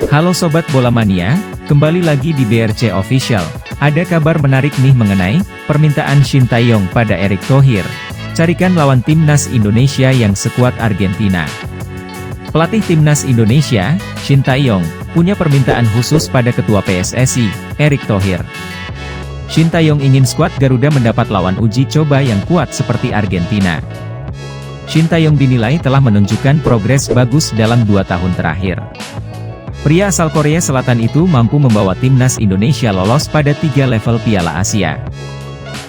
Halo Sobat Bola Mania, kembali lagi di BRC Official. Ada kabar menarik nih mengenai permintaan Shin Tae-yong pada Erick Thohir. Carikan lawan timnas Indonesia yang sekuat Argentina. Pelatih timnas Indonesia, Shin Tae-yong, punya permintaan khusus pada Ketua PSSI, Erick Thohir. Shin Tae-yong ingin skuad Garuda mendapat lawan uji coba yang kuat seperti Argentina. Shin Tae-yong dinilai telah menunjukkan progres bagus dalam 2 tahun terakhir. Pria asal Korea Selatan itu mampu membawa timnas Indonesia lolos pada 3 level Piala Asia.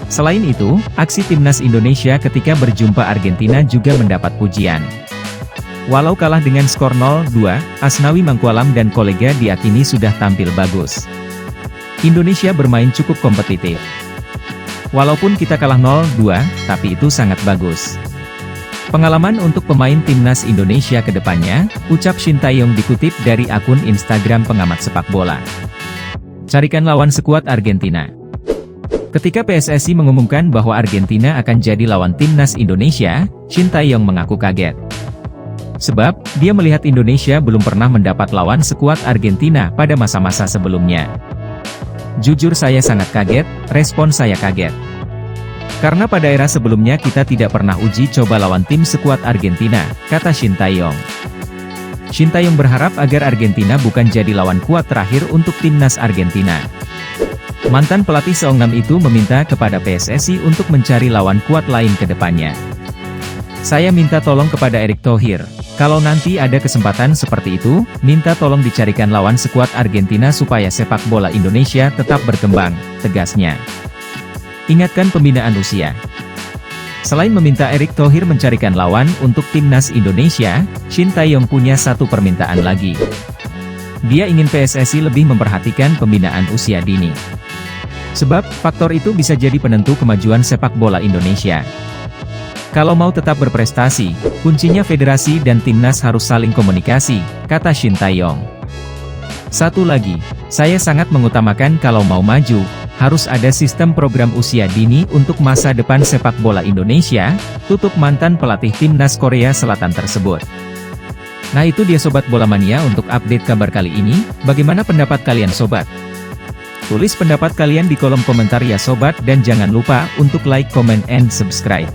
Selain itu, aksi timnas Indonesia ketika berjumpa Argentina juga mendapat pujian. Walau kalah dengan skor 0-2, Asnawi Mangkualam dan kolega diyakini sudah tampil bagus. Indonesia bermain cukup kompetitif. Walaupun kita kalah 0-2, tapi itu sangat bagus. Pengalaman untuk pemain timnas Indonesia ke depannya, ucap Shin Tae-yong dikutip dari akun Instagram pengamat sepak bola. Carikan lawan sekuat Argentina. Ketika PSSI mengumumkan bahwa Argentina akan jadi lawan timnas Indonesia, Shin Tae-yong mengaku kaget. Sebab, dia melihat Indonesia belum pernah mendapat lawan sekuat Argentina pada masa-masa sebelumnya. Jujur saya sangat kaget, respon saya kaget. Karena pada era sebelumnya kita tidak pernah uji coba lawan tim sekuat Argentina, kata Shin Tae-yong. Shin Tae-yong berharap agar Argentina bukan jadi lawan kuat terakhir untuk timnas Argentina. Mantan pelatih Seongnam itu meminta kepada PSSI untuk mencari lawan kuat lain ke depannya. Saya minta tolong kepada Erick Thohir, kalau nanti ada kesempatan seperti itu, minta tolong dicarikan lawan sekuat Argentina supaya sepak bola Indonesia tetap berkembang, tegasnya. Ingatkan pembinaan usia. Selain meminta Erick Thohir mencarikan lawan untuk timnas Indonesia, Shin Tae-yong punya satu permintaan lagi. Dia ingin PSSI lebih memperhatikan pembinaan usia dini. Sebab, faktor itu bisa jadi penentu kemajuan sepak bola Indonesia. Kalau mau tetap berprestasi, kuncinya federasi dan timnas harus saling komunikasi, kata Shin Tae-yong. Satu lagi, saya sangat mengutamakan kalau mau maju, harus ada sistem program usia dini untuk masa depan sepak bola Indonesia, tutup mantan pelatih timnas Korea Selatan tersebut. Nah itu dia Sobat Bola Mania untuk update kabar kali ini, bagaimana pendapat kalian Sobat? Tulis pendapat kalian di kolom komentar ya Sobat dan jangan lupa untuk like, comment, and subscribe.